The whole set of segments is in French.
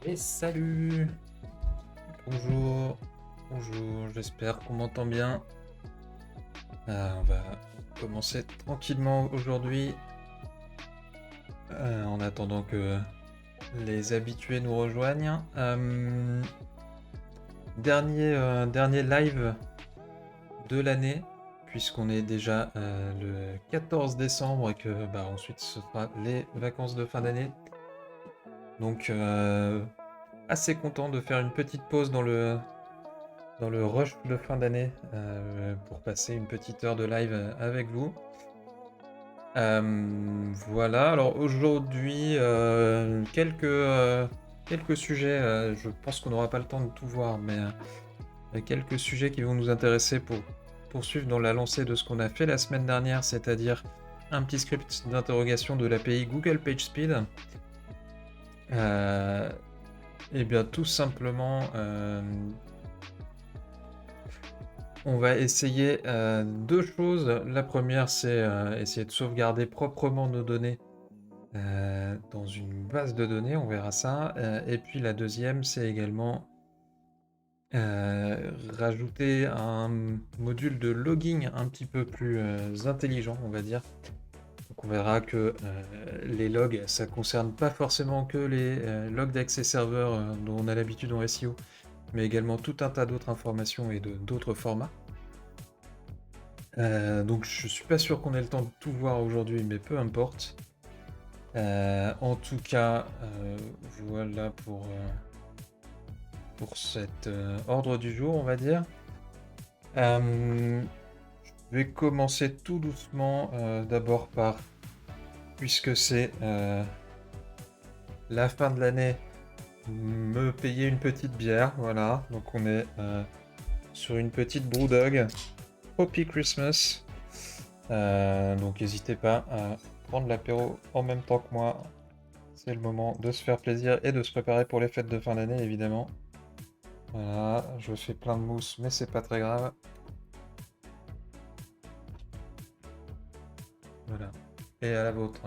Et salut! Bonjour, bonjour, j'espère qu'on m'entend bien. On va commencer tranquillement aujourd'hui, en attendant que les habitués nous rejoignent. Dernier live de l'année, puisqu'on est déjà le 14 décembre et que ensuite ce sera les vacances de fin d'année. Donc assez content de faire une petite pause dans le rush de fin d'année pour passer une petite heure de live avec vous. Voilà, alors aujourd'hui, quelques sujets, je pense qu'on n'aura pas le temps de tout voir, mais quelques sujets qui vont nous intéresser pour poursuivre dans la lancée de ce qu'on a fait la semaine dernière, c'est-à-dire un petit script d'interrogation de l'API Google PageSpeed. Et bien tout simplement, on va essayer deux choses. La première, c'est essayer de sauvegarder proprement nos données dans une base de données, on verra ça. Et puis la deuxième, c'est également rajouter un module de logging un petit peu plus intelligent, on va dire. Donc on verra que les logs, ça concerne pas forcément que les logs d'accès serveur dont on a l'habitude en SEO, mais également tout un tas d'autres informations et d'autres formats. Donc je suis pas sûr qu'on ait le temps de tout voir aujourd'hui, mais peu importe. En tout cas, voilà pour cet ordre du jour, on va dire. Je vais commencer tout doucement, d'abord par, puisque c'est la fin de l'année, me payer une petite bière, voilà. Donc on est sur une petite Brewdog Hoppy Christmas. Donc n'hésitez pas à prendre l'apéro en même temps que moi. C'est le moment de se faire plaisir et de se préparer pour les fêtes de fin d'année, évidemment. Voilà, je fais plein de mousse, mais c'est pas très grave. Voilà. Et à la vôtre.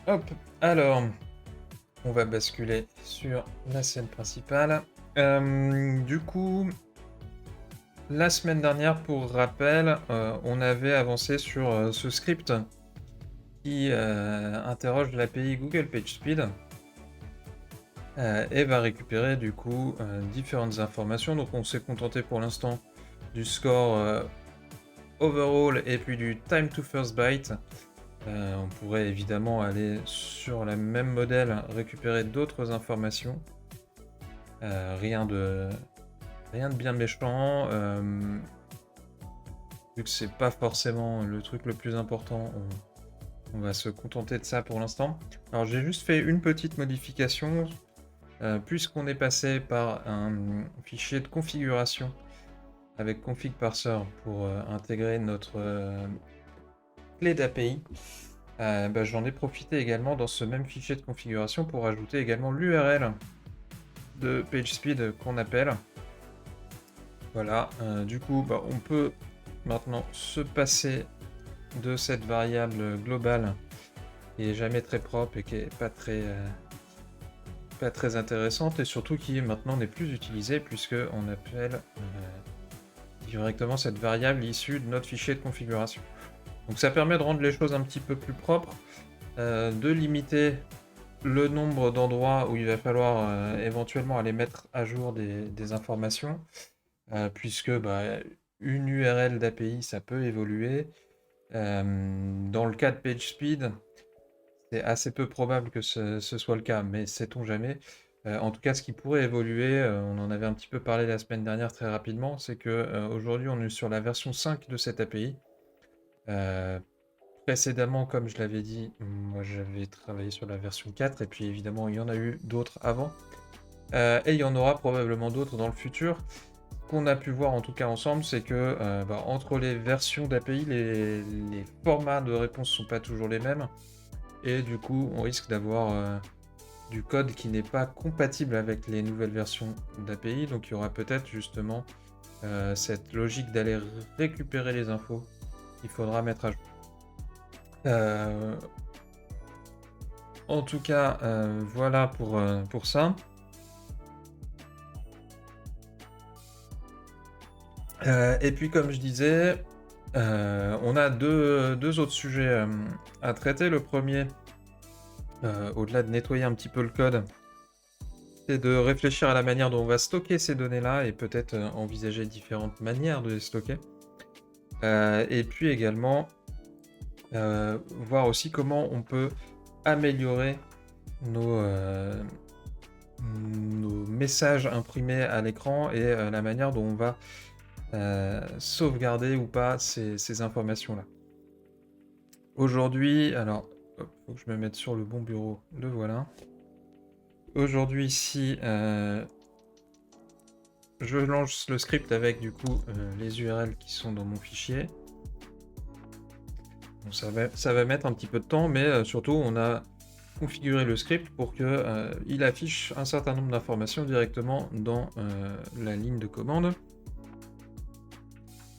Hop, alors, on va basculer sur la scène principale. Du coup, la semaine dernière, pour rappel, on avait avancé sur ce script qui interroge l'API Google PageSpeed et va récupérer du coup différentes informations. Donc on s'est contenté pour l'instant du score overall et puis du time to first byte. On pourrait évidemment aller sur le même modèle, récupérer d'autres informations. Rien de bien méchant. Vu que c'est pas forcément le truc le plus important, on va se contenter de ça pour l'instant. Alors j'ai juste fait une petite modification, puisqu'on est passé par un fichier de configuration avec config parser pour intégrer notre clé d'API. J'en ai profité également dans ce même fichier de configuration pour ajouter également l'URL de PageSpeed qu'on appelle. Voilà, du coup, on peut maintenant se passer de cette variable globale qui est jamais très propre et qui est pas très intéressante, et surtout qui maintenant n'est plus utilisée puisque on appelle directement cette variable issue de notre fichier de configuration. Donc ça permet de rendre les choses un petit peu plus propres, de limiter le nombre d'endroits où il va falloir éventuellement aller mettre à jour des informations, puisque une URL d'API ça peut évoluer. Dans le cas de PageSpeed, c'est assez peu probable que ce soit le cas, mais sait-on jamais. En tout cas, ce qui pourrait évoluer, on en avait un petit peu parlé la semaine dernière très rapidement, c'est que aujourd'hui on est sur la version 5 de cette API. Précédemment, comme je l'avais dit, moi j'avais travaillé sur la version 4, et puis évidemment il y en a eu d'autres avant. Et il y en aura probablement d'autres dans le futur. Ce qu'on a pu voir en tout cas ensemble, c'est que entre les versions d'API, les formats de réponse sont pas toujours les mêmes. Et du coup, on risque d'avoir du code qui n'est pas compatible avec les nouvelles versions d'API. Donc il y aura peut-être justement cette logique d'aller récupérer les infos qu'il faudra mettre à jour. En tout cas, voilà pour ça. Et puis comme je disais, on a deux autres sujets, à traiter. Le premier, au-delà de nettoyer un petit peu le code, c'est de réfléchir à la manière dont on va stocker ces données-là et peut-être, envisager différentes manières de les stocker. Et puis également, voir aussi comment on peut améliorer nos, nos messages imprimés à l'écran et la manière dont on va sauvegarder ou pas ces informations-là. Aujourd'hui, alors, hop, faut que je me mette sur le bon bureau, le voilà. Aujourd'hui, ici, je lance le script avec du coup les URL qui sont dans mon fichier. Bon, ça va mettre un petit peu de temps, mais surtout, on a configuré le script pour que il affiche un certain nombre d'informations directement dans la ligne de commande.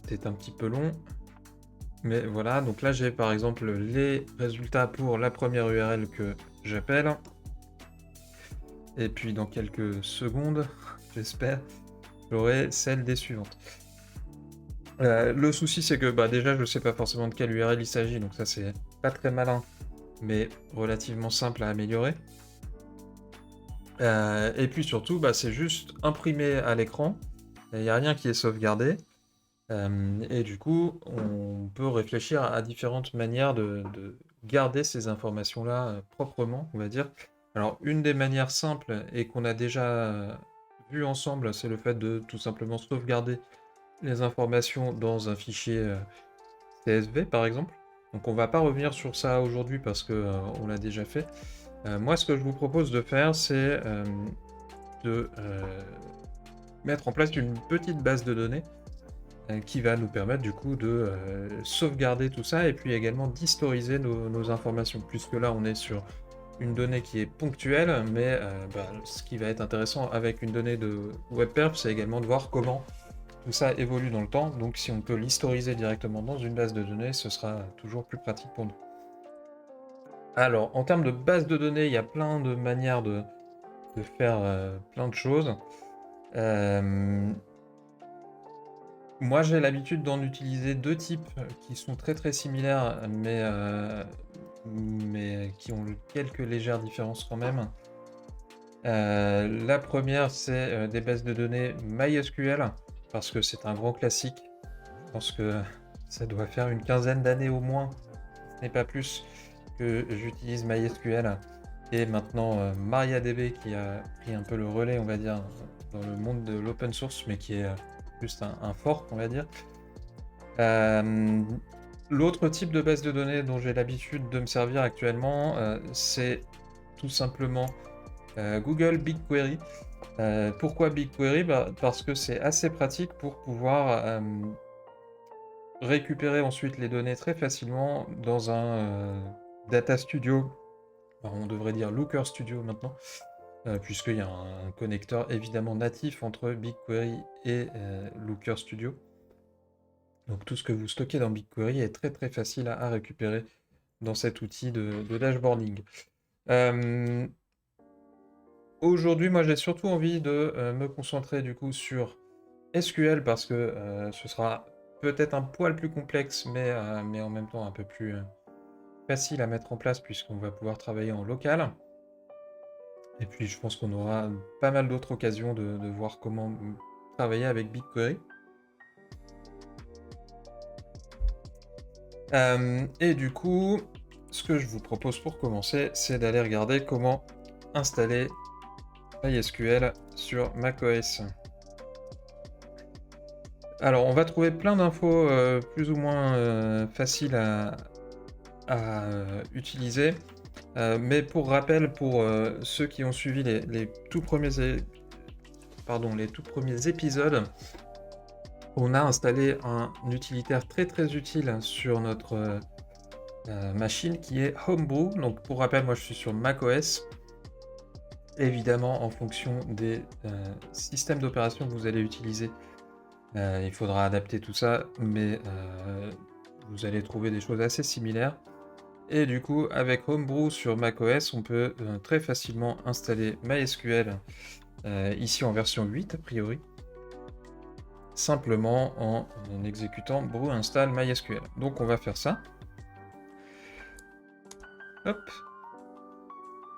C'est un petit peu long, mais voilà. Donc là, j'ai par exemple les résultats pour la première URL que j'appelle. Et puis dans quelques secondes, j'espère, j'aurai celle des suivantes. Le souci, c'est que déjà, je ne sais pas forcément de quelle URL il s'agit, donc ça, c'est pas très malin, mais relativement simple à améliorer. Et puis surtout, c'est juste imprimé à l'écran, il n'y a rien qui est sauvegardé. Et du coup, on peut réfléchir à différentes manières de garder ces informations-là proprement, on va dire. Alors, une des manières simples et qu'on a déjà vu ensemble, c'est le fait de tout simplement sauvegarder les informations dans un fichier CSV, par exemple. Donc, on va pas revenir sur ça aujourd'hui parce que on l'a déjà fait. Moi, ce que je vous propose de faire, c'est de mettre en place une petite base de données qui va nous permettre du coup de sauvegarder tout ça et puis également d'historiser nos informations, puisque là on est sur une donnée qui est ponctuelle, mais ce qui va être intéressant avec une donnée de WebPerf, c'est également de voir comment tout ça évolue dans le temps. Donc si on peut l'historiser directement dans une base de données, ce sera toujours plus pratique pour nous. Alors, en termes de base de données, il y a plein de manières de faire plein de choses. Moi, j'ai l'habitude d'en utiliser deux types qui sont très très similaires, mais qui ont quelques légères différences quand même. La première, c'est des bases de données MySQL, parce que c'est un grand classique. Je pense que ça doit faire une quinzaine d'années au moins, si ce n'est pas plus, que j'utilise MySQL. Et maintenant MariaDB qui a pris un peu le relais, on va dire, dans le monde de l'open source, mais qui est juste un fork, on va dire. L'autre type de base de données dont j'ai l'habitude de me servir actuellement, c'est tout simplement Google BigQuery. Pourquoi BigQuery? Parce que c'est assez pratique pour pouvoir récupérer ensuite les données très facilement dans un Data Studio. On devrait dire Looker Studio maintenant, puisqu'il y a un connecteur évidemment natif entre BigQuery et Looker Studio. Donc tout ce que vous stockez dans BigQuery est très très facile à récupérer dans cet outil de dashboarding. Aujourd'hui, moi j'ai surtout envie de me concentrer du coup sur SQL parce que ce sera peut-être un poil plus complexe, mais en même temps un peu plus facile à mettre en place puisqu'on va pouvoir travailler en local. Et puis je pense qu'on aura pas mal d'autres occasions de voir comment travailler avec BigQuery. Et du coup, ce que je vous propose pour commencer, c'est d'aller regarder comment installer MySQL sur macOS. Alors, on va trouver plein d'infos plus ou moins faciles à utiliser. Mais pour rappel, pour ceux qui ont suivi les tout premiers épisodes, on a installé un utilitaire très très utile sur notre machine qui est Homebrew. Donc pour rappel, moi je suis sur macOS. Évidemment, en fonction des systèmes d'opération que vous allez utiliser, il faudra adapter tout ça, mais vous allez trouver des choses assez similaires. Et du coup, avec Homebrew sur macOS, on peut très facilement installer MySQL ici en version 8 a priori, simplement en exécutant brew install MySQL. Donc on va faire ça. Hop.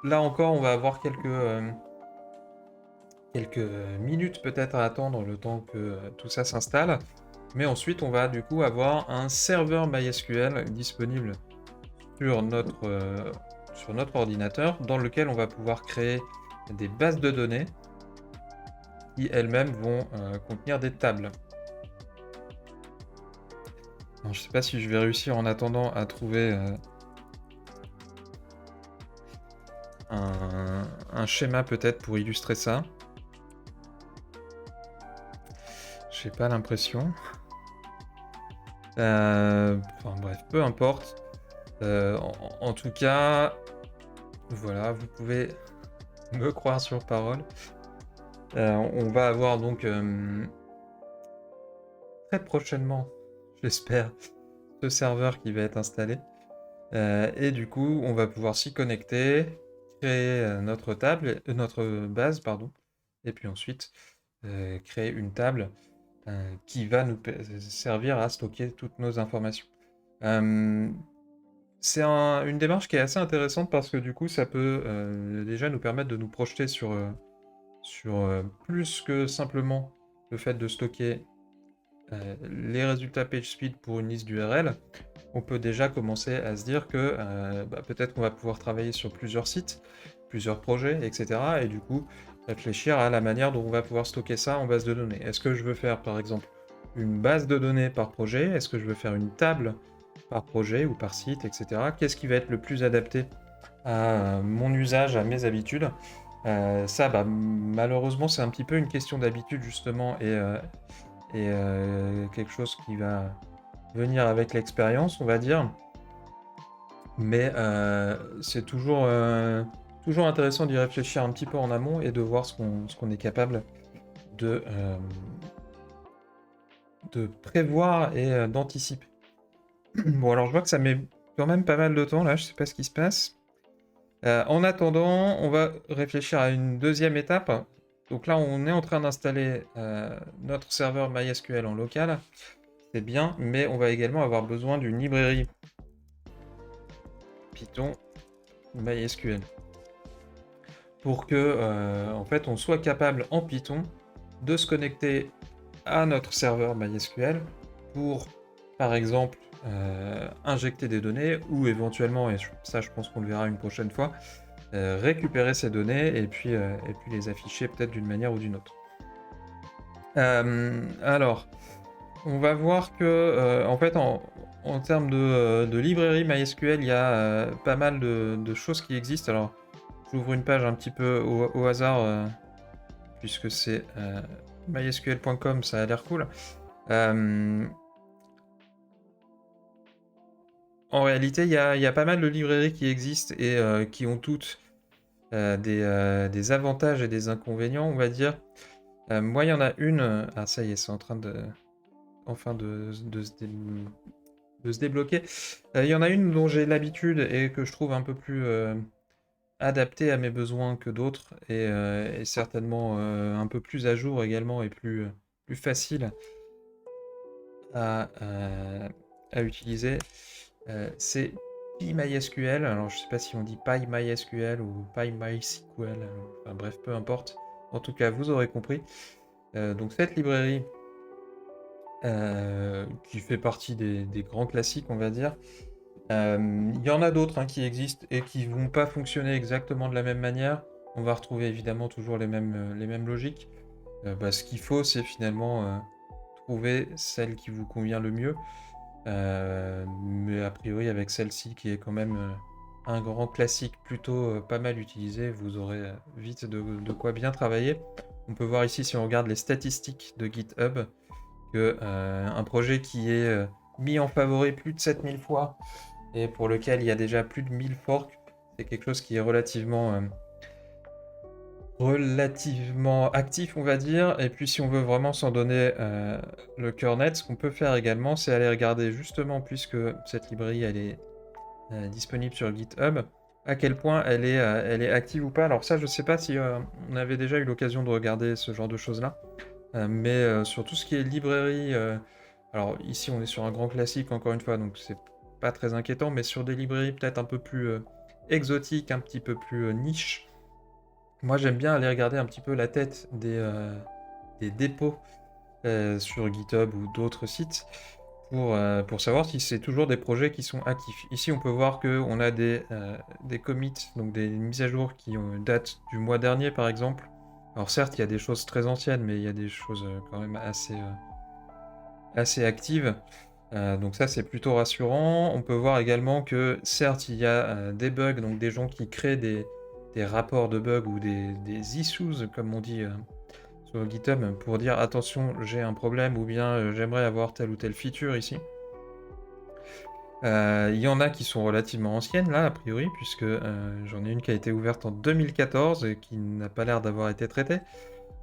Là encore, on va avoir quelques minutes peut-être à attendre le temps que tout ça s'installe. Mais ensuite, on va du coup avoir un serveur MySQL disponible sur notre ordinateur, dans lequel on va pouvoir créer des bases de données qui elles-mêmes vont contenir des tables. Alors, je ne sais pas si je vais réussir en attendant à trouver un schéma peut-être pour illustrer ça. J'ai pas l'impression. Enfin bref, peu importe. En tout cas, voilà, vous pouvez me croire sur parole. On va avoir donc très prochainement, j'espère, ce serveur qui va être installé. Et du coup, on va pouvoir s'y connecter, créer notre base, pardon, et puis ensuite créer une table qui va nous servir à stocker toutes nos informations. C'est une démarche qui est assez intéressante parce que du coup, ça peut déjà nous permettre de nous projeter sur plus que simplement le fait de stocker les résultats PageSpeed pour une liste d'URL. On peut déjà commencer à se dire que peut-être qu'on va pouvoir travailler sur plusieurs sites, plusieurs projets, etc. Et du coup, réfléchir à la manière dont on va pouvoir stocker ça en base de données. Est-ce que je veux faire, par exemple, une base de données par projet? Est-ce que je veux faire une table par projet ou par site, etc. Qu'est-ce qui va être le plus adapté à mon usage, à mes habitudes? Ça, malheureusement, c'est un petit peu une question d'habitude, justement, et quelque chose qui va venir avec l'expérience, on va dire. Mais c'est toujours intéressant d'y réfléchir un petit peu en amont et de voir ce qu'on est capable de prévoir et d'anticiper. Bon, alors je vois que ça met quand même pas mal de temps là, je sais pas ce qui se passe. En attendant, on va réfléchir à une deuxième étape. Donc là, on est en train d'installer notre serveur MySQL en local. C'est bien, mais on va également avoir besoin d'une librairie Python MySQL pour que en fait on soit capable en Python de se connecter à notre serveur MySQL pour par exemple injecter des données ou éventuellement, et ça je pense qu'on le verra une prochaine fois, récupérer ces données et puis les afficher peut-être d'une manière ou d'une autre. Alors, on va voir que en fait en termes de librairie MySQL, il y a pas mal de choses qui existent. Alors, j'ouvre une page un petit peu au hasard, puisque c'est mysql.com, ça a l'air cool. En réalité, il y a pas mal de librairies qui existent et qui ont toutes des avantages et des inconvénients, on va dire. Moi, il y en a une... Ah, ça y est, c'est en train de se débloquer. Il y en a une dont j'ai l'habitude et que je trouve un peu plus adaptée à mes besoins que d'autres et certainement un peu plus à jour également et plus facile à utiliser. C'est PyMySQL. Alors je sais pas si on dit PyMySQL ou PyMySQL. Enfin bref, peu importe. En tout cas, vous aurez compris. Donc cette librairie qui fait partie des grands classiques, on va dire. Il y en a d'autres qui existent et qui vont pas fonctionner exactement de la même manière. On va retrouver évidemment toujours les mêmes logiques. Ce qu'il faut, c'est finalement trouver celle qui vous convient le mieux. Mais a priori, avec celle-ci, qui est quand même un grand classique plutôt pas mal utilisé, vous aurez vite de quoi bien travailler. On peut voir ici, si on regarde les statistiques de GitHub, que un projet qui est mis en favori plus de 7000 fois et pour lequel il y a déjà plus de 1000 forks, c'est quelque chose qui est relativement actif, on va dire. Et puis si on veut vraiment s'en donner le cœur net, ce qu'on peut faire également, c'est aller regarder justement, puisque cette librairie elle est disponible sur GitHub, à quel point elle est active ou pas. Alors ça, je sais pas si on avait déjà eu l'occasion de regarder ce genre de choses-là, mais sur tout ce qui est librairie, alors ici on est sur un grand classique encore une fois, donc c'est pas très inquiétant, mais sur des librairies peut-être un peu plus exotiques, un petit peu plus niche, moi j'aime bien aller regarder un petit peu la tête des dépôts sur GitHub ou d'autres sites pour savoir si c'est toujours des projets qui sont actifs. Ici, on peut voir qu'on a des commits, donc des mises à jour qui datent du mois dernier, par exemple. Alors certes, il y a des choses très anciennes, mais il y a des choses quand même assez actives. Donc ça, c'est plutôt rassurant. On peut voir également que certes, il y a des bugs, donc des gens qui créent des rapports de bugs ou des issues, comme on dit sur GitHub, pour dire attention, j'ai un problème ou bien j'aimerais avoir telle ou telle feature ici. Il y en a qui sont relativement anciennes là, a priori, puisque j'en ai une qui a été ouverte en 2014 et qui n'a pas l'air d'avoir été traitée.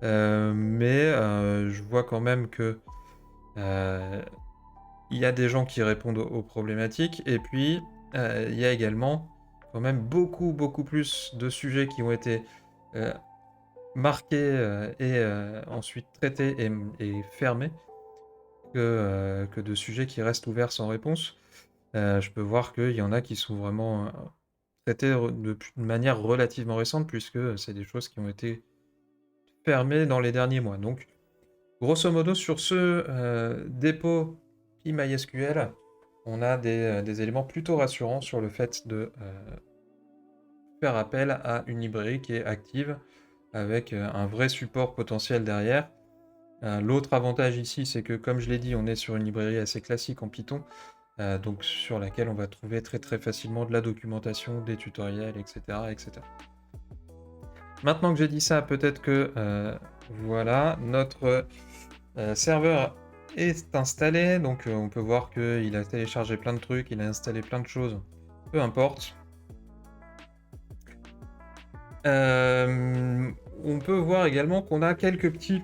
Mais je vois quand même que il y a des gens qui répondent aux problématiques, et puis il y a également quand même beaucoup plus de sujets qui ont été marqués et ensuite traités et fermés que de sujets qui restent ouverts sans réponse. Je peux voir qu'il y en a qui sont vraiment traités de manière relativement récente, puisque c'est des choses qui ont été fermées dans les derniers mois. Donc, grosso modo, sur ce dépôt PMySQL, on a des éléments plutôt rassurants sur le fait de faire appel à une librairie qui est active, avec un vrai support potentiel derrière. L'autre avantage ici, c'est que, comme je l'ai dit, on est sur une librairie assez classique en Python, donc sur laquelle on va trouver très facilement de la documentation, des tutoriels, etc. Maintenant que j'ai dit ça, peut-être que voilà, notre serveur est installé, donc on peut voir qu'il a téléchargé plein de trucs, il a installé plein de choses, peu importe. On peut voir également qu'on a quelques petits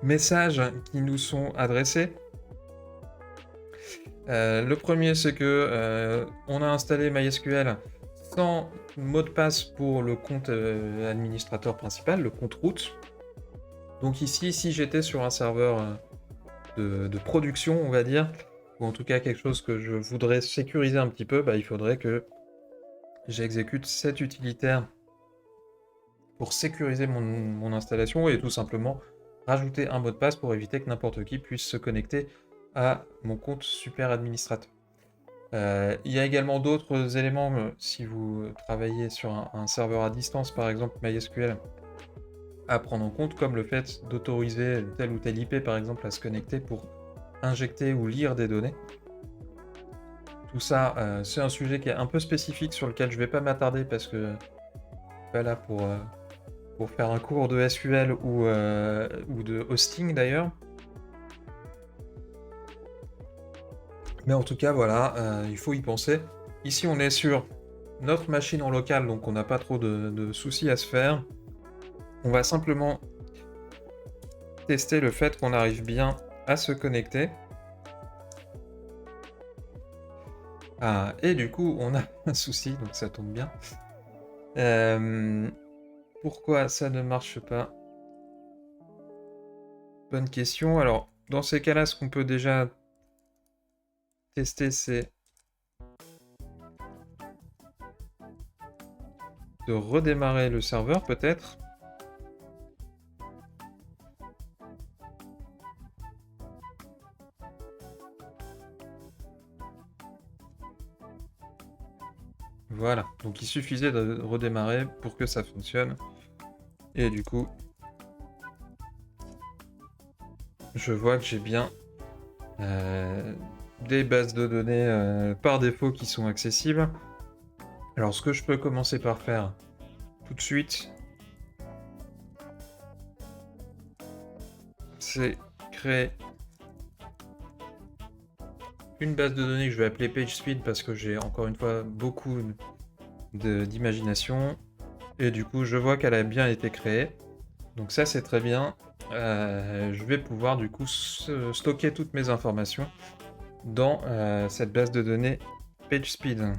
messages qui nous sont adressés. Le premier, c'est que on a installé MySQL sans mot de passe pour le compte administrateur principal, le compte root. Donc ici, si j'étais sur un serveur de production, on va dire, ou en tout cas quelque chose que je voudrais sécuriser un petit peu, bah, il faudrait que j'exécute cet utilitaire pour sécuriser mon installation et tout simplement rajouter un mot de passe pour éviter que n'importe qui puisse se connecter à mon compte super administrateur. Il y a également d'autres éléments, si vous travaillez sur un serveur à distance, par exemple MySQL, à prendre en compte, comme le fait d'autoriser telle ou telle IP, par exemple, à se connecter pour injecter ou lire des données. Tout ça, c'est un sujet qui est un peu spécifique sur lequel je ne vais pas m'attarder parce que je suis pas là pour faire un cours de SQL ou de hosting d'ailleurs. Mais en tout cas, voilà, il faut y penser. Ici, on est sur notre machine en local, donc on n'a pas trop de soucis à se faire. On va simplement tester le fait qu'on arrive bien à se connecter. Ah, et du coup, on a un souci, donc ça tombe bien. Pourquoi ça ne marche pas? Bonne question. Alors, dans ces cas-là, ce qu'on peut déjà tester, c'est de redémarrer le serveur, peut-être. Voilà, donc il suffisait de redémarrer pour que ça fonctionne. Et du coup, je vois que j'ai bien des bases de données par défaut qui sont accessibles. Alors ce que je peux commencer par faire tout de suite, c'est créer une base de données que je vais appeler PageSpeed parce que j'ai encore une fois beaucoup d'imagination. Et du coup, je vois qu'elle a bien été créée. Donc ça, c'est très bien. Je vais pouvoir du coup stocker toutes mes informations dans cette base de données PageSpeed.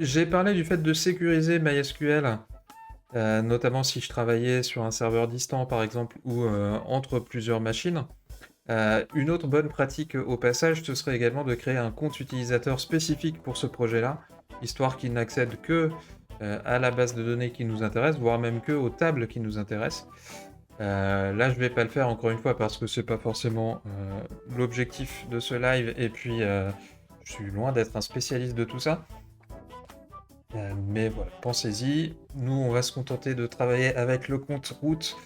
J'ai parlé du fait de sécuriser MySQL, notamment si je travaillais sur un serveur distant, par exemple, ou entre plusieurs machines. Une autre bonne pratique au passage, ce serait également de créer un compte utilisateur spécifique pour ce projet-là, histoire qu'il n'accède que à la base de données qui nous intéresse, voire même que aux tables qui nous intéressent. Là, je vais pas le faire encore une fois parce que c'est pas forcément l'objectif de ce live, et puis je suis loin d'être un spécialiste de tout ça. Mais voilà, pensez-y. Nous, on va se contenter de travailler avec le compte route,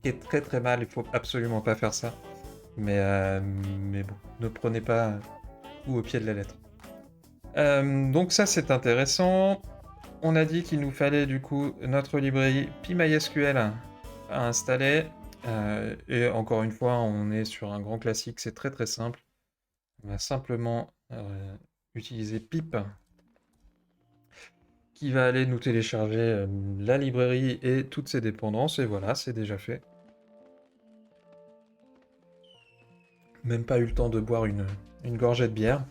qui est très très mal, il faut absolument pas faire ça. Mais bon, ne prenez pas tout au pied de la lettre. Donc ça, c'est intéressant. On a dit qu'il nous fallait du coup notre librairie PyMySQL à installer. Et encore une fois, on est sur un grand classique, c'est très très simple. On va simplement utiliser pip, qui va aller nous télécharger la librairie et toutes ses dépendances, et voilà, c'est déjà fait. Même pas eu le temps de boire une gorgée de bière.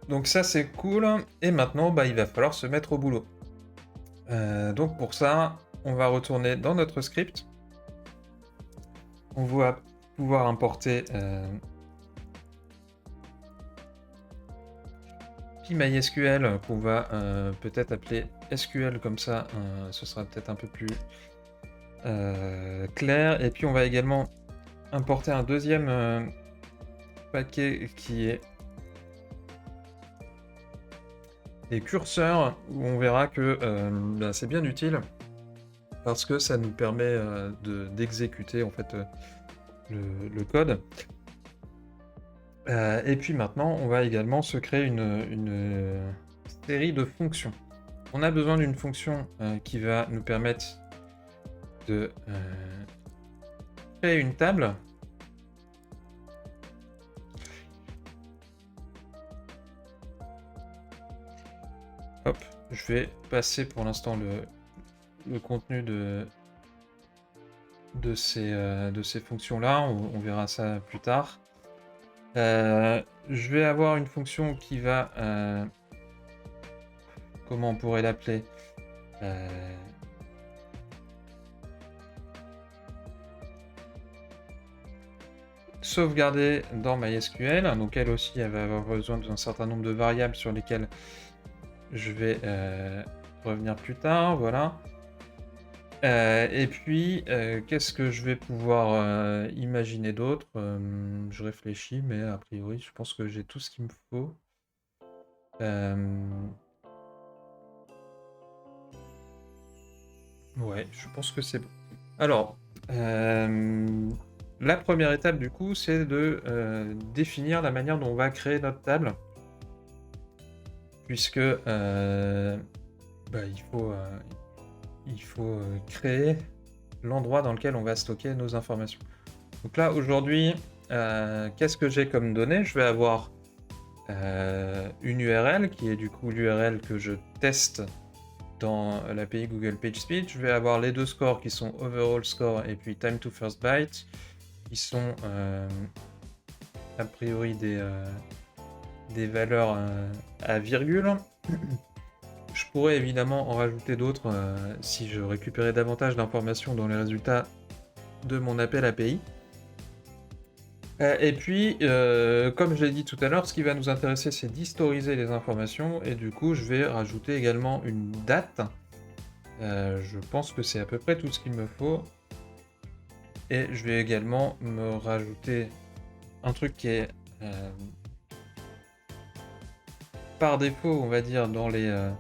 Donc ça c'est cool, et maintenant il va falloir se mettre au boulot. Donc pour ça, on va retourner dans notre script. On va pouvoir importer PyMySQL, qu'on va peut-être appeler SQL, comme ça ce sera peut-être un peu plus clair. Et puis on va également importer un deuxième paquet qui est les curseurs, où on verra que c'est bien utile parce que ça nous permet d'exécuter en fait le code. Et puis maintenant, on va également se créer une série de fonctions. On a besoin d'une fonction qui va nous permettre de créer une table. Hop, je vais passer pour l'instant le contenu de ces fonctions-là. On verra ça plus tard. Je vais avoir une fonction qui va... comment on pourrait l'appeler sauvegarder dans MySQL. Donc elle aussi, elle va avoir besoin d'un certain nombre de variables sur lesquelles je vais revenir plus tard. Voilà. Et puis, qu'est-ce que je vais pouvoir imaginer d'autre? Je réfléchis, mais a priori, je pense que j'ai tout ce qu'il me faut. Ouais, je pense que c'est bon. Alors, la première étape, du coup, c'est de définir la manière dont on va créer notre table. Puisque il faut créer l'endroit dans lequel on va stocker nos informations. Donc là, aujourd'hui, qu'est-ce que j'ai comme données? Je vais avoir une URL qui est du coup l'URL que je teste dans l'API Google PageSpeed. Je vais avoir les deux scores qui sont Overall Score et puis Time to First Byte, qui sont a priori des valeurs à virgule. Je pourrais évidemment en rajouter d'autres si je récupérais davantage d'informations dans les résultats de mon appel API. Et puis, comme je l'ai dit tout à l'heure, ce qui va nous intéresser, c'est d'historiser les informations, et du coup, je vais rajouter également une date. Je pense que c'est à peu près tout ce qu'il me faut. Et je vais également me rajouter un truc qui est par défaut, on va dire, dans les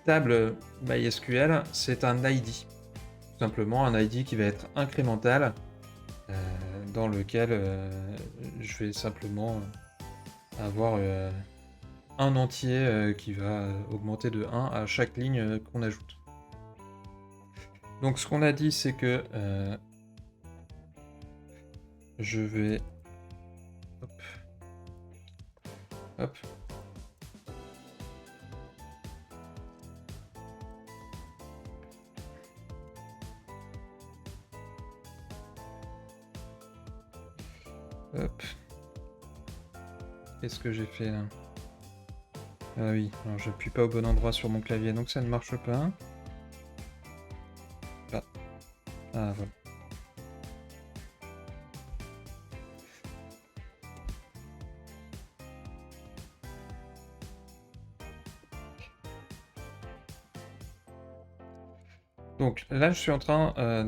tables MySQL, c'est un ID. Tout simplement un ID qui va être incrémental, dans lequel je vais simplement avoir un entier qui va augmenter de 1 à chaque ligne qu'on ajoute. Donc ce qu'on a dit, c'est que je vais... Hop. Hop. Hop. Qu'est-ce que j'ai fait là? Ah oui, alors j'appuie pas au bon endroit sur mon clavier, donc ça ne marche pas. Ah voilà. Donc là, je suis en train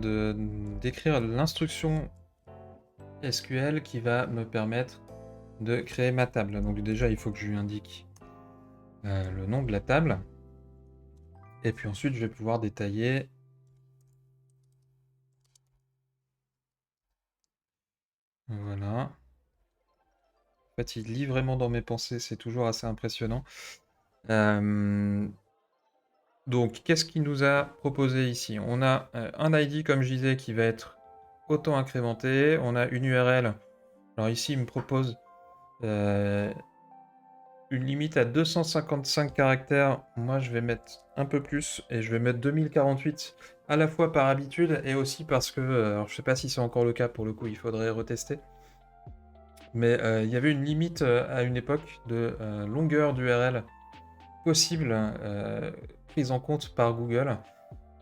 d'écrire l'instruction SQL qui va me permettre de créer ma table. Donc déjà, il faut que je lui indique le nom de la table. Et puis ensuite, je vais pouvoir détailler. Voilà. En fait, il lit vraiment dans mes pensées, c'est toujours assez impressionnant. Donc, qu'est-ce qu'il nous a proposé ici? On a un ID, comme je disais, qui va être auto-incrémenté. On a une URL. Alors ici, il me propose une limite à 255 caractères. Moi, je vais mettre un peu plus et je vais mettre 2048 à la fois par habitude et aussi parce que, alors je sais pas si c'est encore le cas pour le coup, il faudrait retester. Mais il y avait une limite à une époque de longueur d'URL possible prise en compte par Google.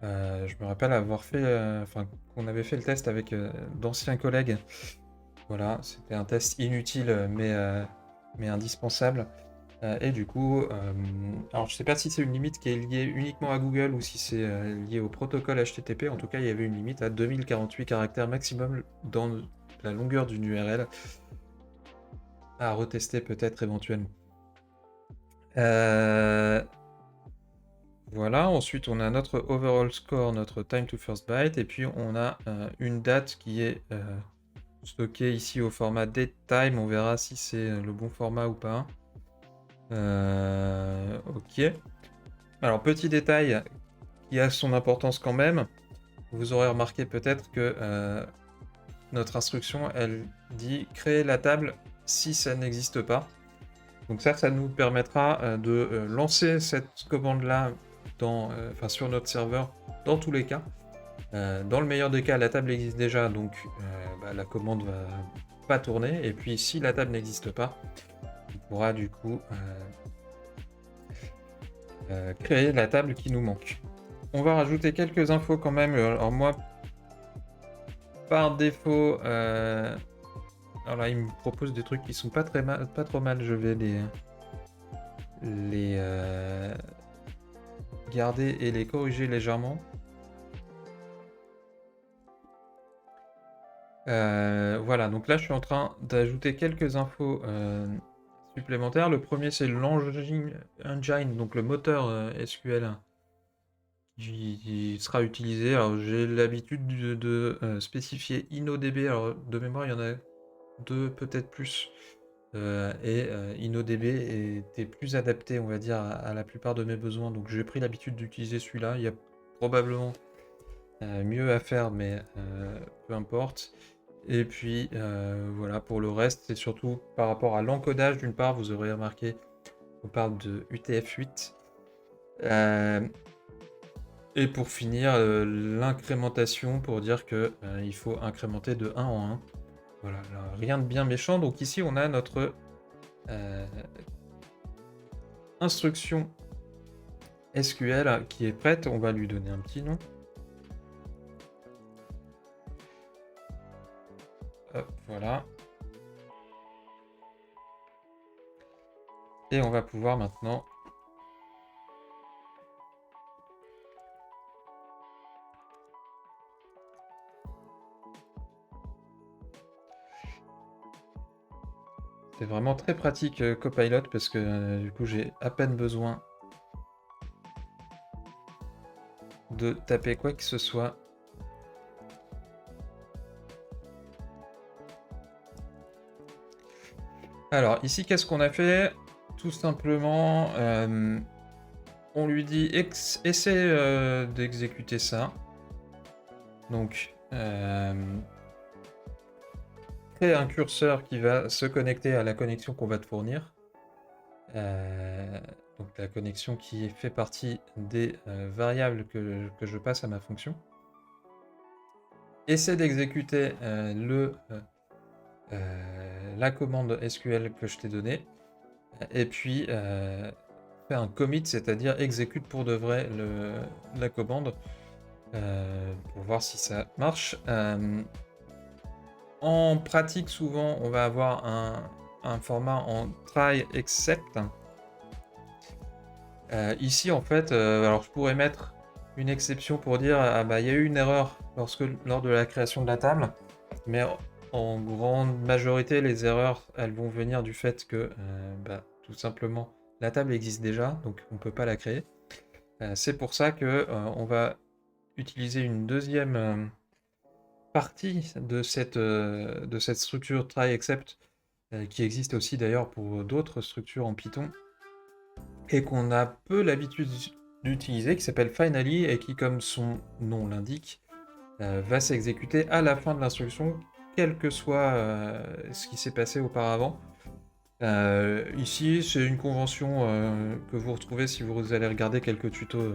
Je me rappelle avoir fait, enfin, qu'on avait fait le test avec d'anciens collègues. Voilà, c'était un test inutile mais indispensable. Et du coup, alors je sais pas si c'est une limite qui est liée uniquement à Google ou si c'est lié au protocole HTTP. En tout cas, il y avait une limite à 2048 caractères maximum dans la longueur d'une URL à retester peut-être éventuellement. Voilà, ensuite on a notre overall score, notre time to first byte, et puis on a une date qui est stockée ici au format datetime. On verra si c'est le bon format ou pas. Ok. Alors, petit détail qui a son importance quand même. Vous aurez remarqué peut-être que notre instruction, elle dit créer la table si ça n'existe pas. Donc ça nous permettra de lancer cette commande-là sur notre serveur dans tous les cas. Dans le meilleur des cas, la table existe déjà, donc la commande va pas tourner. Et puis si la table n'existe pas, on pourra du coup créer la table qui nous manque. On va rajouter quelques infos quand même. Alors moi, par défaut, alors là, il me propose des trucs qui sont pas trop mal. Je vais les garder et les corriger légèrement. Voilà, donc là, je suis en train d'ajouter quelques infos supplémentaires. Le premier, c'est l'engine, donc le moteur SQL qui sera utilisé. Alors, j'ai l'habitude de spécifier InnoDB. Alors, de mémoire, il y en a deux, peut-être plus. InnoDB était plus adapté, on va dire, à la plupart de mes besoins. Donc, j'ai pris l'habitude d'utiliser celui-là. Il y a probablement mieux à faire, mais peu importe. Et puis, voilà, pour le reste, c'est surtout par rapport à l'encodage. D'une part, vous aurez remarqué, on parle de UTF-8. Et pour finir, l'incrémentation pour dire que il faut incrémenter de 1 en 1. Voilà, là, rien de bien méchant. Donc ici, on a notre instruction SQL qui est prête. On va lui donner un petit nom. Hop, voilà. Et on va pouvoir maintenant c'est vraiment très pratique Copilot parce que du coup j'ai à peine besoin de taper quoi que ce soit. Alors ici qu'est-ce qu'on a fait? Tout simplement on lui dit essaie d'exécuter ça. Donc crée un curseur qui va se connecter à la connexion qu'on va te fournir. Donc la connexion qui fait partie des variables que je passe à ma fonction. Essaie d'exécuter la commande SQL que je t'ai donnée, et puis faire un commit, c'est-à-dire exécute pour de vrai la commande, pour voir si ça marche. En pratique, souvent, on va avoir un format en try except. Ici, en fait, alors je pourrais mettre une exception pour dire ah bah il y a eu une erreur lors de la création de la table, mais en grande majorité, les erreurs, elles vont venir du fait que bah, tout simplement la table existe déjà, donc on ne peut pas la créer. C'est pour ça que on va utiliser une deuxième partie de cette structure try except, qui existe aussi d'ailleurs pour d'autres structures en Python, et qu'on a peu l'habitude d'utiliser, qui s'appelle finally, et qui, comme son nom l'indique, va s'exécuter à la fin de l'instruction, quel que soit ce qui s'est passé auparavant. Ici, c'est une convention que vous retrouvez si vous allez regarder quelques tutos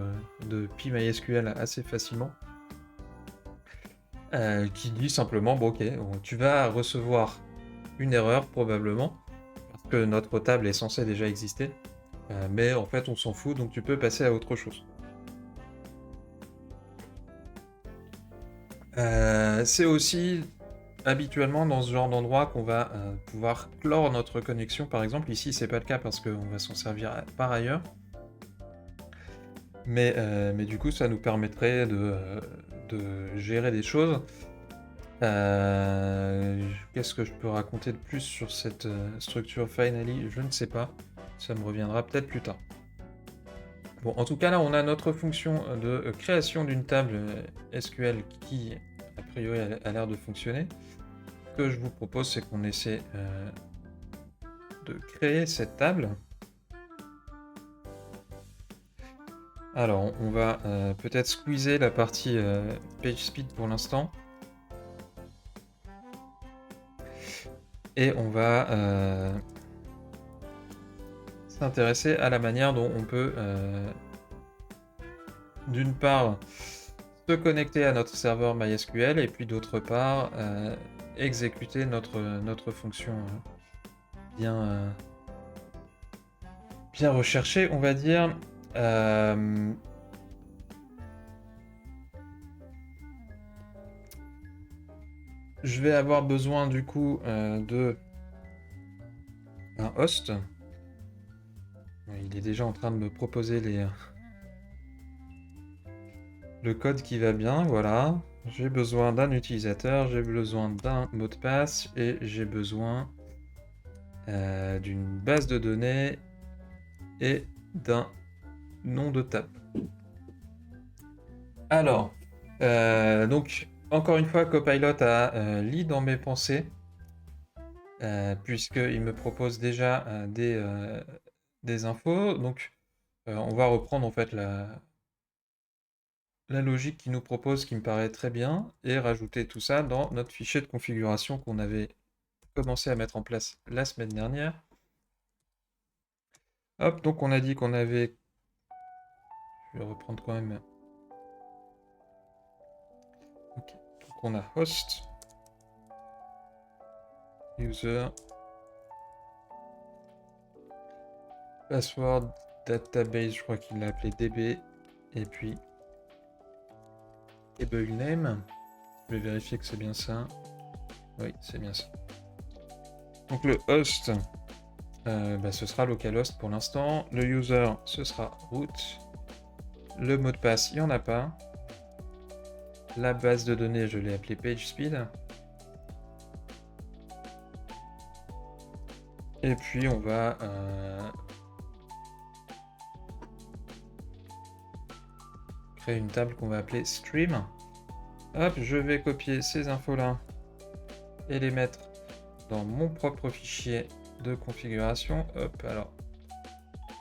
de PyMySQL assez facilement, qui dit simplement, bon ok, tu vas recevoir une erreur probablement, parce que notre table est censée déjà exister, mais en fait on s'en fout, donc tu peux passer à autre chose. C'est aussi habituellement dans ce genre d'endroit qu'on va pouvoir clore notre connexion, par exemple. Ici, c'est pas le cas parce qu'on va s'en servir par ailleurs. Mais du coup, ça nous permettrait de gérer des choses. Qu'est-ce que je peux raconter de plus sur cette structure finally? Je ne sais pas. Ça me reviendra peut-être plus tard. Bon, en tout cas, là, on a notre fonction de création d'une table SQL qui, a priori, a l'air de fonctionner. Ce que je vous propose, c'est qu'on essaie de créer cette table. Alors, on va peut-être squeezer la partie PageSpeed pour l'instant. Et on va s'intéresser à la manière dont on peut, d'une part, se connecter à notre serveur MySQL, et puis d'autre part, exécuter notre fonction bien recherchée, on va dire. Je vais avoir besoin du coup de un host. Il est déjà en train de me proposer le code qui va bien, voilà. J'ai besoin d'un utilisateur, j'ai besoin d'un mot de passe, et j'ai besoin d'une base de données et d'un nom de table. Alors, donc, encore une fois, Copilot a lit dans mes pensées, puisqu'il me propose déjà des infos. Donc, on va reprendre en fait la logique qu'il nous propose, qui me paraît très bien, et rajouter tout ça dans notre fichier de configuration qu'on avait commencé à mettre en place la semaine dernière. Hop, donc on a dit qu'on avait... Je vais reprendre quand même... Ok, donc on a host, user, password, database, je crois qu'il l'a appelé DB, et puis table name. Je vais vérifier que c'est bien ça. Oui, c'est bien ça. Donc le host, ce sera localhost pour l'instant. Le user, ce sera root. Le mot de passe, il n'y en a pas. La base de données, je l'ai appelée PageSpeed. Et puis on va créer une table qu'on va appeler stream. Hop, je vais copier ces infos-là et les mettre dans mon propre fichier de configuration. Hop, alors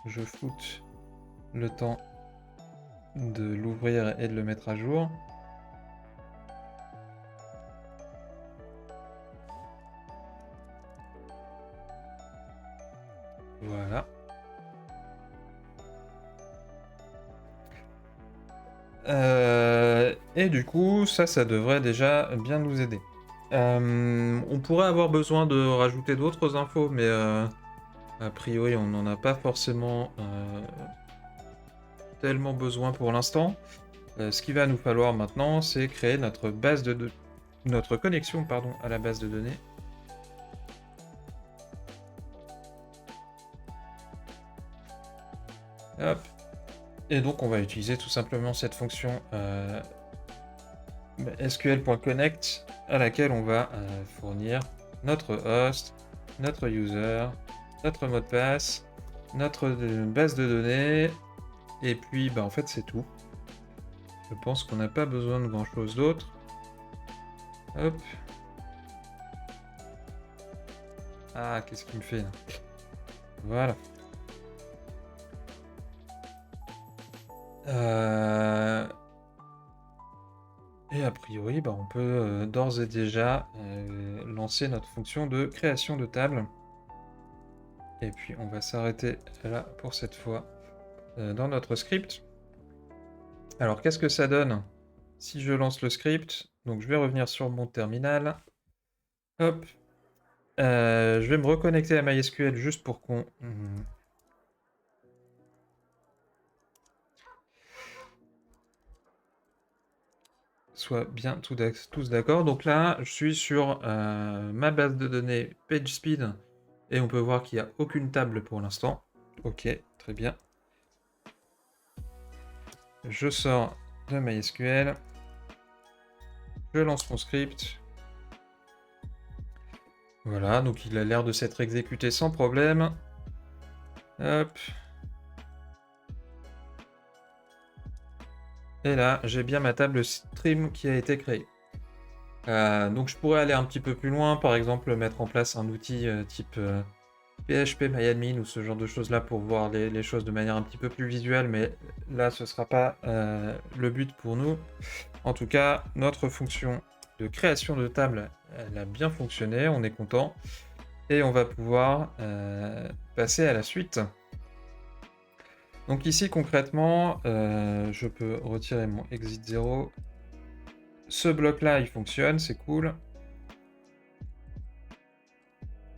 je foute le temps de l'ouvrir et de le mettre à jour. Voilà. Et du coup, ça devrait déjà bien nous aider. On pourrait avoir besoin de rajouter d'autres infos, mais a priori, on n'en a pas forcément tellement besoin pour l'instant. Ce qu'il va nous falloir maintenant, c'est créer notre connexion pardon, à la base de données. Hop. Et donc, on va utiliser tout simplement cette fonction SQL.connect à laquelle on va fournir notre host, notre user, notre mot de passe, notre base de données, et puis en fait c'est tout. Je pense qu'on n'a pas besoin de grand chose d'autre. Hop. Ah, qu'est-ce qu'il me fait là? Voilà. Et a priori, on peut d'ores et déjà lancer notre fonction de création de table. Et puis on va s'arrêter là pour cette fois dans notre script. Alors qu'est-ce que ça donne si je lance le script? Donc je vais revenir sur mon terminal. Hop. Je vais me reconnecter à MySQL juste pour qu'on... soit bien tous d'accord. Donc là, je suis sur ma base de données PageSpeed et on peut voir qu'il n'y a aucune table pour l'instant. Ok, très bien. Je sors de MySQL. Je lance mon script. Voilà, donc il a l'air de s'être exécuté sans problème. Hop. Et là, j'ai bien ma table stream qui a été créée. Donc je pourrais aller un petit peu plus loin, par exemple mettre en place un outil type PHP MyAdmin ou ce genre de choses là pour voir les choses de manière un petit peu plus visuelle, mais là ce sera pas le but pour nous. En tout cas, notre fonction de création de table, elle a bien fonctionné, on est content. Et on va pouvoir passer à la suite. Donc ici concrètement, je peux retirer mon exit 0. Ce bloc-là, il fonctionne, c'est cool.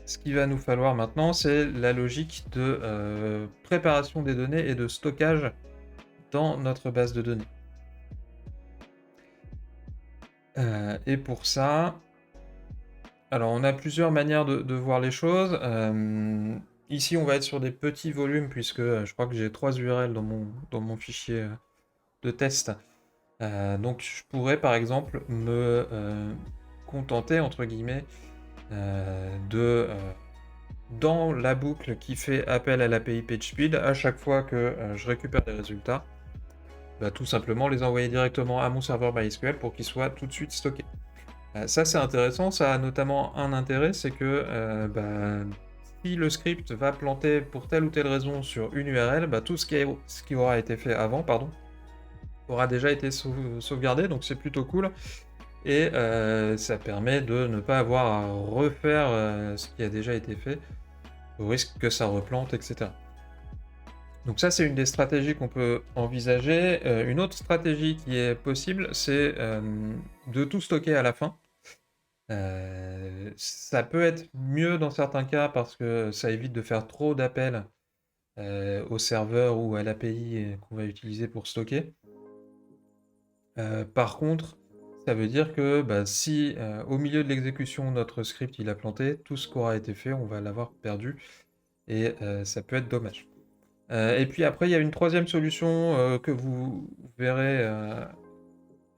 Ce qu'il va nous falloir maintenant, c'est la logique de préparation des données et de stockage dans notre base de données. Et pour ça, alors on a plusieurs manières de voir les choses. Ici, on va être sur des petits volumes puisque je crois que j'ai 3 URL dans mon fichier de test. Donc je pourrais par exemple me contenter, entre guillemets, dans la boucle qui fait appel à l'API PageSpeed, à chaque fois que je récupère des résultats, tout simplement les envoyer directement à mon serveur MySQL pour qu'ils soient tout de suite stockés. Ça c'est intéressant, ça a notamment un intérêt, c'est que si le script va planter pour telle ou telle raison sur une URL, tout ce qui aura été fait avant, aura déjà été sauvegardé, donc c'est plutôt cool. Et ça permet de ne pas avoir à refaire ce qui a déjà été fait, au risque que ça replante, etc. Donc ça, c'est une des stratégies qu'on peut envisager. Une autre stratégie qui est possible, c'est de tout stocker à la fin. Ça peut être mieux dans certains cas parce que ça évite de faire trop d'appels au serveur ou à l'API qu'on va utiliser pour stocker. Par contre, ça veut dire que si au milieu de l'exécution, notre script il a planté, tout ce qui aura été fait, on va l'avoir perdu. Et ça peut être dommage. Et puis après, il y a une troisième solution que vous verrez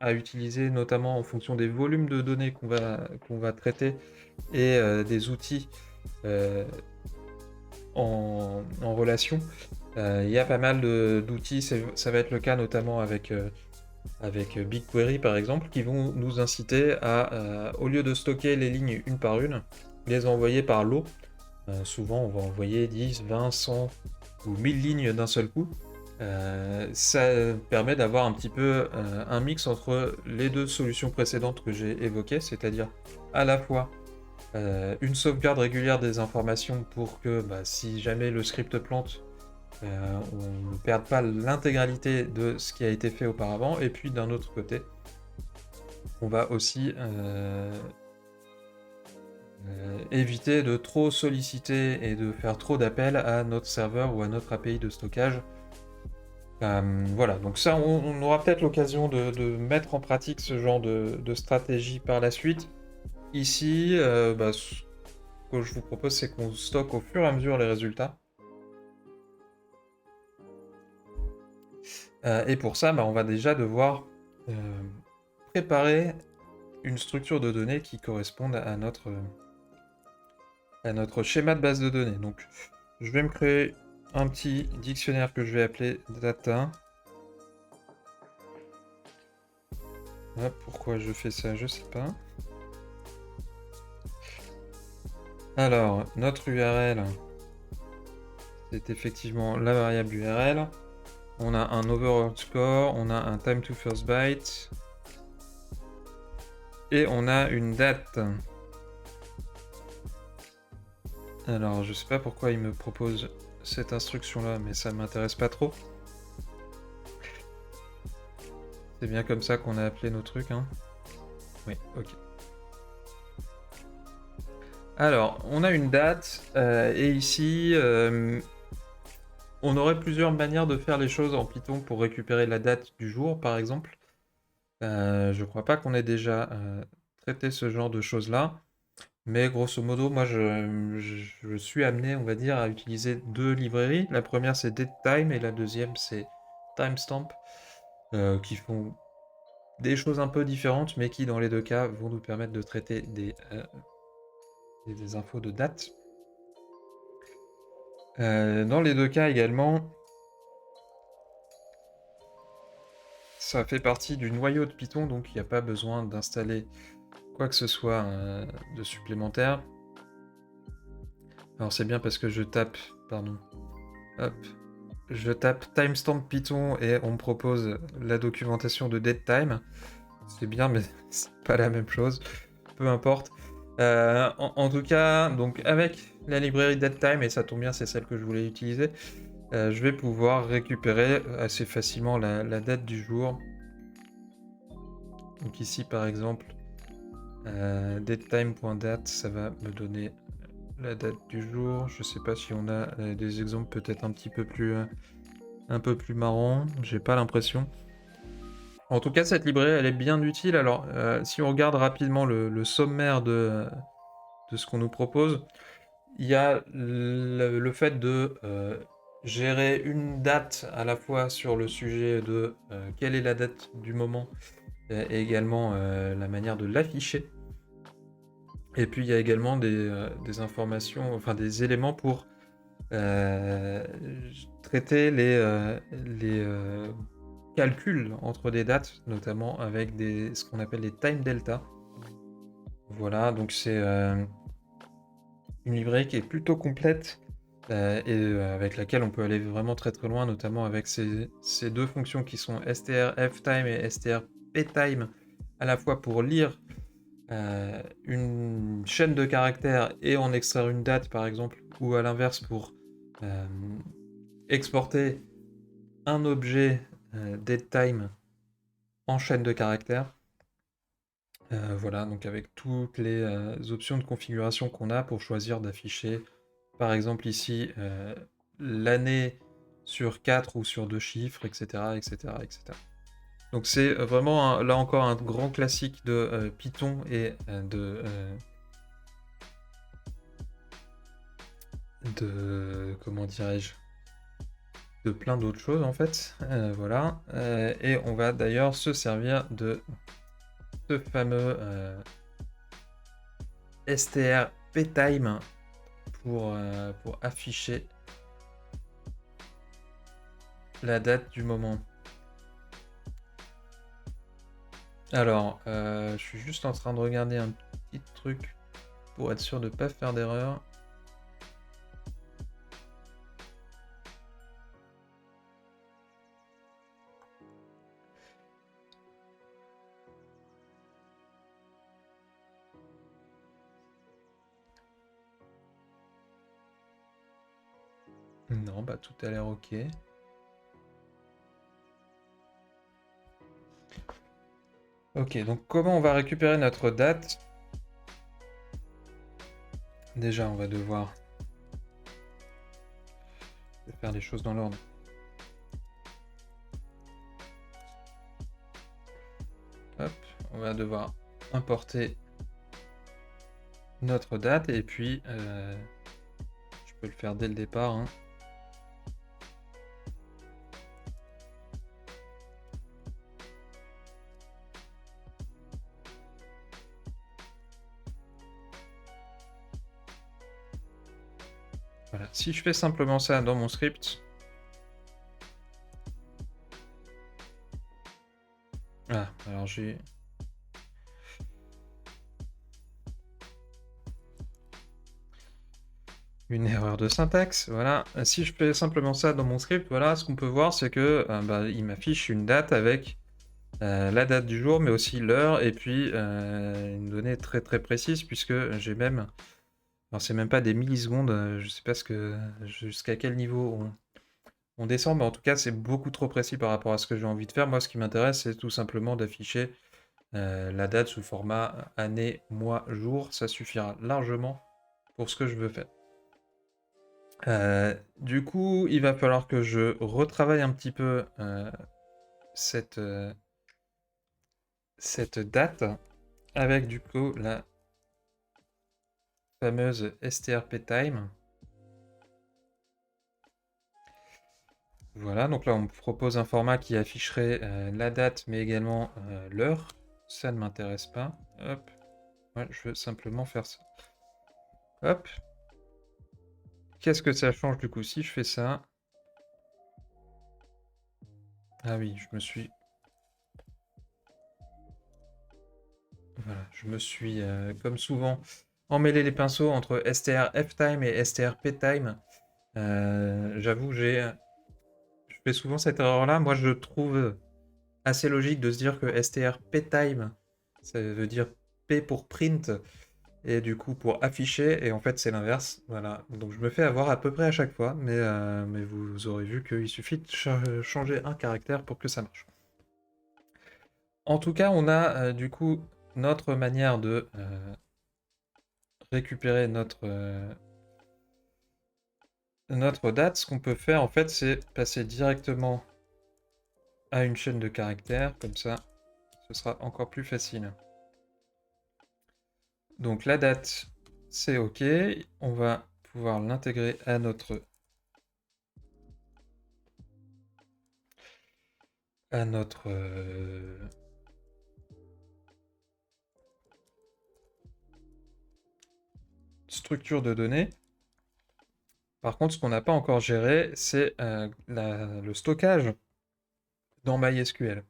à utiliser, notamment en fonction des volumes de données qu'on va traiter et des outils en relation. Il y a pas mal d'outils, ça va être le cas notamment avec BigQuery par exemple, qui vont nous inciter à, au lieu de stocker les lignes une par une, les envoyer par lot. Souvent on va envoyer 10, 20, 100 ou 1000 lignes d'un seul coup. Ça permet d'avoir un petit peu un mix entre les deux solutions précédentes que j'ai évoquées, c'est-à-dire à la fois une sauvegarde régulière des informations pour que si jamais le script plante, on ne perde pas l'intégralité de ce qui a été fait auparavant, et puis d'un autre côté, on va aussi éviter de trop solliciter et de faire trop d'appels à notre serveur ou à notre API de stockage. Voilà, donc ça, on aura peut-être l'occasion de mettre en pratique ce genre de stratégie par la suite. Ici, ce que je vous propose, c'est qu'on stocke au fur et à mesure les résultats. Et pour ça, on va déjà devoir préparer une structure de données qui corresponde à notre schéma de base de données. Donc, je vais me créer un petit dictionnaire que je vais appeler data. Pourquoi je fais ça, je sais pas. Alors, notre URL, c'est effectivement la variable URL. On a un overall score, on a un time to first byte, et on a une date. Alors, je sais pas pourquoi il me propose cette instruction-là, mais ça m'intéresse pas trop. C'est bien comme ça qu'on a appelé nos trucs, hein. Oui, ok. Alors, on a une date, et ici, on aurait plusieurs manières de faire les choses en Python pour récupérer la date du jour, par exemple. Je crois pas qu'on ait déjà traité ce genre de choses-là. Mais grosso modo, moi, je suis amené, on va dire, à utiliser deux librairies. La première, c'est datetime, et la deuxième, c'est timestamp, qui font des choses un peu différentes, mais qui, dans les deux cas, vont nous permettre de traiter des infos de date. Dans les deux cas également, ça fait partie du noyau de Python, donc il n'y a pas besoin d'installer quoi que ce soit de supplémentaire. Alors c'est bien parce que je tape, pardon, hop, je tape timestamp Python et on me propose la documentation de datetime. C'est bien, mais c'est pas la même chose. Peu importe. En tout cas, donc avec la librairie datetime, et ça tombe bien, c'est celle que je voulais utiliser, je vais pouvoir récupérer assez facilement la date du jour. Donc ici, par exemple, datetime.date, ça va me donner la date du jour. Je sais pas si on a des exemples peut-être un peu plus marrants. J'ai pas l'impression. En tout cas, cette librairie, elle est bien utile. Alors, si on regarde rapidement le sommaire de ce qu'on nous propose, il y a le fait de gérer une date à la fois sur le sujet de quelle est la date du moment et également la manière de l'afficher. Et puis il y a également des informations, enfin des éléments pour traiter les calculs entre des dates, notamment avec ce qu'on appelle les time delta. Voilà, donc c'est une librairie qui est plutôt complète et avec laquelle on peut aller vraiment très très loin, notamment avec ces deux fonctions qui sont strftime et strptime, à la fois pour lire une chaîne de caractères et en extraire une date par exemple, ou à l'inverse pour exporter un objet datetime en chaîne de caractères. Voilà, donc avec toutes les options de configuration qu'on a pour choisir d'afficher, par exemple ici, l'année sur 4 ou sur 2 chiffres, etc. etc., etc. Donc c'est vraiment, là encore, un grand classique de Python et comment dirais-je, de plein d'autres choses en fait. Voilà. Et on va d'ailleurs se servir de ce fameux strptime pour afficher la date du moment. Alors, je suis juste en train de regarder un petit truc pour être sûr de ne pas faire d'erreur. Non, bah tout a l'air ok. Ok, donc comment on va récupérer notre date? déjà, on va devoir faire les choses dans l'ordre. Hop, on va devoir importer notre date et puis je peux le faire dès le départ, hein. Voilà. Si je fais simplement ça dans mon script, alors j'ai une erreur de syntaxe, voilà. Si je fais simplement ça dans mon script, voilà, ce qu'on peut voir, c'est que il m'affiche une date avec la date du jour, mais aussi l'heure, et puis une donnée très très précise, puisque j'ai même... Alors c'est même pas des millisecondes, je sais pas jusqu'à quel niveau on descend, mais en tout cas c'est beaucoup trop précis par rapport à ce que j'ai envie de faire. Moi, ce qui m'intéresse, c'est tout simplement d'afficher la date sous format année, mois, jour. Ça suffira largement pour ce que je veux faire. Du coup, il va falloir que je retravaille un petit peu cette date avec du coup la fameuse strptime. Voilà, donc là on me propose un format qui afficherait la date mais également l'heure. Ça ne m'intéresse pas. Hop. Ouais, je veux simplement faire ça. Hop. Qu'est-ce que ça change du coup si je fais ça? Ah oui, Voilà, je me suis, comme souvent, emmêlé les pinceaux entre strftime et strptime. J'avoue, je fais souvent cette erreur-là. Moi, je trouve assez logique de se dire que strptime, ça veut dire P pour print, et du coup pour afficher, et en fait c'est l'inverse. Voilà, donc je me fais avoir à peu près à chaque fois, mais vous aurez vu qu'il suffit de changer un caractère pour que ça marche. En tout cas, on a du coup notre manière de récupérer notre date. Ce qu'on peut faire en fait, c'est passer directement à une chaîne de caractères, comme ça ce sera encore plus facile. Donc la date, c'est OK. On va pouvoir l'intégrer à notre structure de données. Par contre, ce qu'on n'a pas encore géré, c'est le stockage dans MySQL.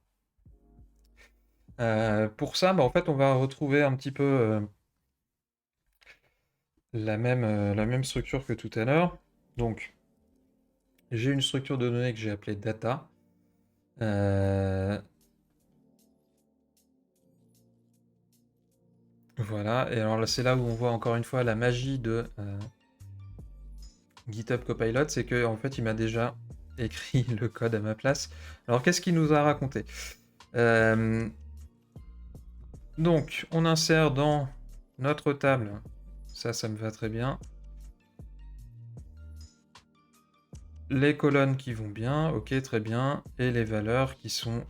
Pour ça, en fait, on va retrouver un petit peu la même structure que tout à l'heure. Donc, j'ai une structure de données que j'ai appelée data. Voilà, et alors là, c'est là où on voit encore une fois la magie de GitHub Copilot, c'est que en fait, il m'a déjà écrit le code à ma place. Alors, qu'est-ce qu'il nous a raconté? Donc, on insère dans notre table, ça me va très bien, les colonnes qui vont bien, ok, très bien, et les valeurs qui sont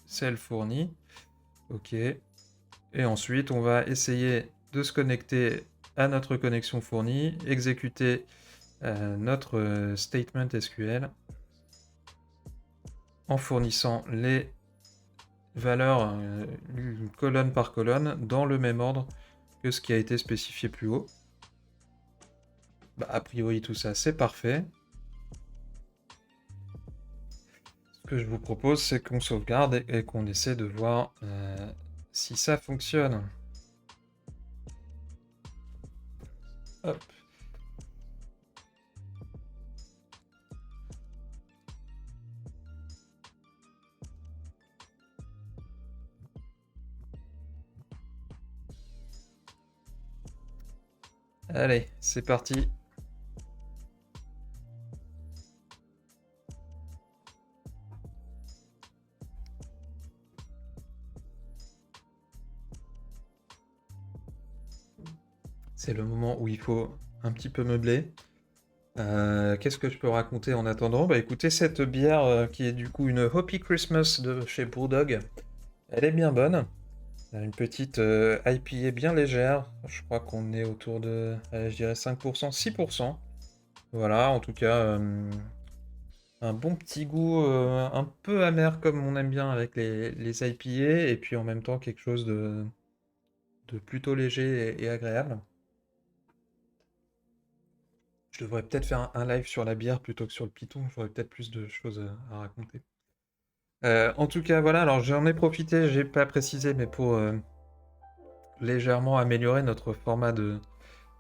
celles fournies, ok. Et ensuite, on va essayer de se connecter à notre connexion fournie, exécuter notre statement SQL en fournissant les valeurs colonne par colonne dans le même ordre que ce qui a été spécifié plus haut. A priori, tout ça, c'est parfait. Ce que je vous propose, c'est qu'on sauvegarde et qu'on essaie de voir si ça fonctionne. Hop. Allez, c'est parti. C'est le moment où il faut un petit peu meubler. Qu'est-ce que je peux raconter en attendant? Bah écoutez, cette bière qui est du coup une Hoppy Christmas de chez Brewdog, elle est bien bonne. Elle a une petite IPA bien légère. Je crois qu'on est autour de, je dirais 5%, 6%. Voilà, en tout cas, un bon petit goût un peu amer comme on aime bien avec les IPA, et puis en même temps quelque chose de plutôt léger et agréable. Je devrais peut-être faire un live sur la bière plutôt que sur le piton, j'aurais peut-être plus de choses à raconter. En tout cas, voilà, alors j'en ai profité, j'ai pas précisé, mais pour légèrement améliorer notre format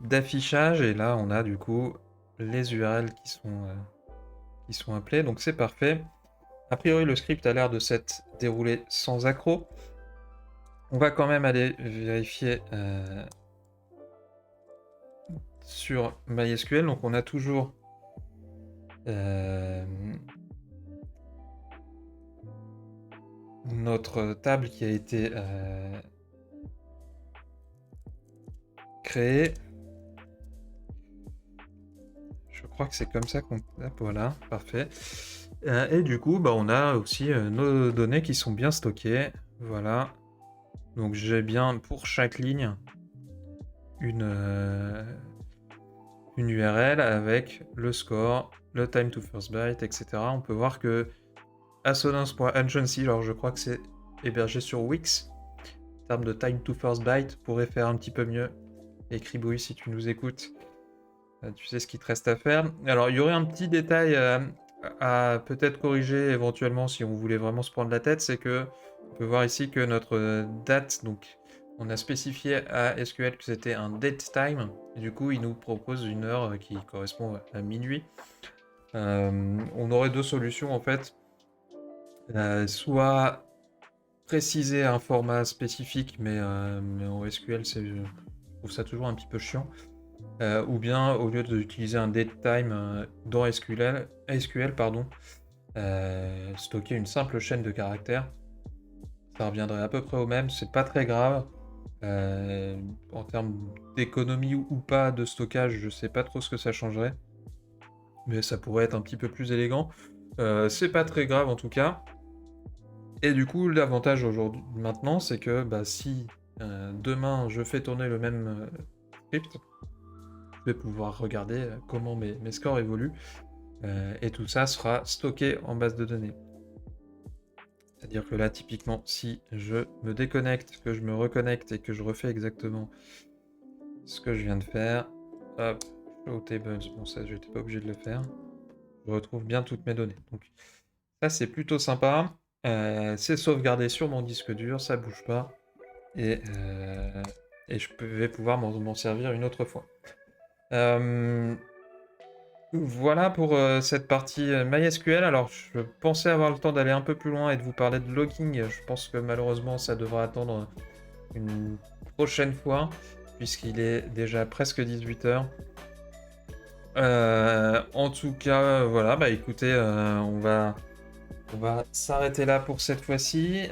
d'affichage, et là on a du coup les URL qui sont appelés, donc c'est parfait. A priori, le script a l'air de s'être déroulé sans accroc. On va quand même aller vérifier sur MySQL. Donc on a toujours notre table qui a été créée. Je crois que c'est comme ça qu'on tape. Voilà, parfait. Et du coup, bah, on a aussi nos données qui sont bien stockées. Voilà. Donc j'ai bien pour chaque ligne une URL avec le score, le time to first byte, etc. On peut voir que assonance.agency, alors je crois que c'est hébergé sur Wix. En termes de time to first byte, pourrait faire un petit peu mieux. Et Cribouille, si tu nous écoutes, tu sais ce qu'il te reste à faire. Alors il y aurait un petit détail à peut-être corriger éventuellement si on voulait vraiment se prendre la tête, c'est que on peut voir ici que notre date, donc on a spécifié à SQL que c'était un date time, et du coup il nous propose une heure qui correspond à minuit. On aurait deux solutions en fait. Soit préciser un format spécifique, mais en SQL, je trouve ça toujours un petit peu chiant. Ou bien, au lieu d'utiliser un datetime dans SQL, pardon, stocker une simple chaîne de caractères. Ça reviendrait à peu près au même, c'est pas très grave. En termes d'économie ou pas de stockage, je sais pas trop ce que ça changerait. Mais ça pourrait être un petit peu plus élégant. C'est pas très grave en tout cas. Et du coup, l'avantage aujourd'hui, maintenant, c'est que bah, si demain je fais tourner le même script, je vais pouvoir regarder comment mes scores évoluent. Et tout ça sera stocké en base de données. C'est-à-dire que là, typiquement, si je me déconnecte, que je me reconnecte et que je refais exactement ce que je viens de faire, hop, show tables, bon ça, je n'étais pas obligé de le faire. Je retrouve bien toutes mes données. Donc ça, c'est plutôt sympa. C'est sauvegardé sur mon disque dur, ça bouge pas. Et je vais pouvoir m'en servir une autre fois. Voilà pour cette partie MySQL. Alors, je pensais avoir le temps d'aller un peu plus loin et de vous parler de logging. Je pense que malheureusement, ça devra attendre une prochaine fois, puisqu'il est déjà presque 18h. En tout cas, voilà, bah écoutez, on va s'arrêter là pour cette fois-ci.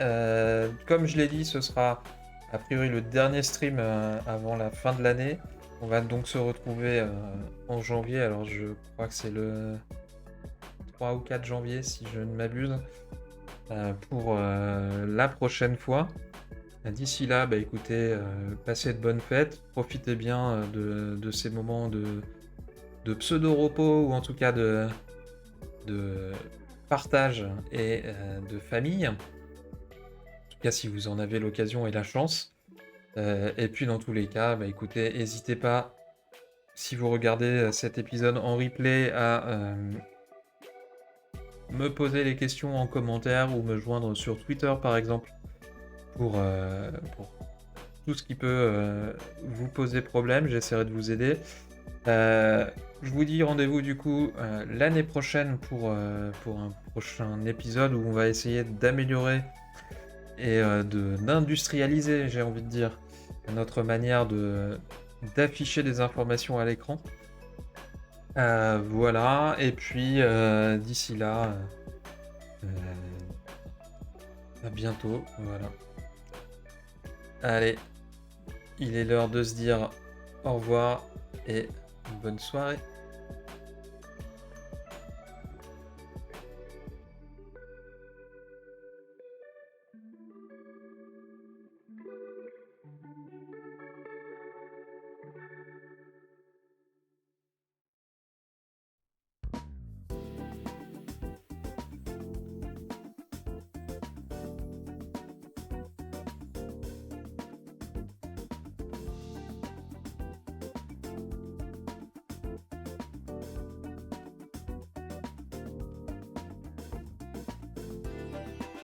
Comme je l'ai dit, ce sera a priori le dernier stream avant la fin de l'année. On va donc se retrouver en janvier. Alors je crois que c'est le 3 ou 4 janvier si je ne m'abuse pour la prochaine fois. D'ici là, bah écoutez, passez de bonnes fêtes. Profitez bien de ces moments de pseudo-repos ou en tout cas de partage et de famille. En tout cas, si vous en avez l'occasion et la chance. Et puis, dans tous les cas, bah, écoutez, n'hésitez pas, si vous regardez cet épisode en replay, à me poser les questions en commentaire ou me joindre sur Twitter, par exemple, pour tout ce qui peut vous poser problème. J'essaierai de vous aider. Je vous dis rendez-vous du coup l'année prochaine pour un prochain épisode où on va essayer d'améliorer et d'industrialiser, j'ai envie de dire, notre manière d'afficher des informations à l'écran. Voilà, et puis d'ici là, à bientôt, voilà. Allez, il est l'heure de se dire Au revoir et bonne soirée.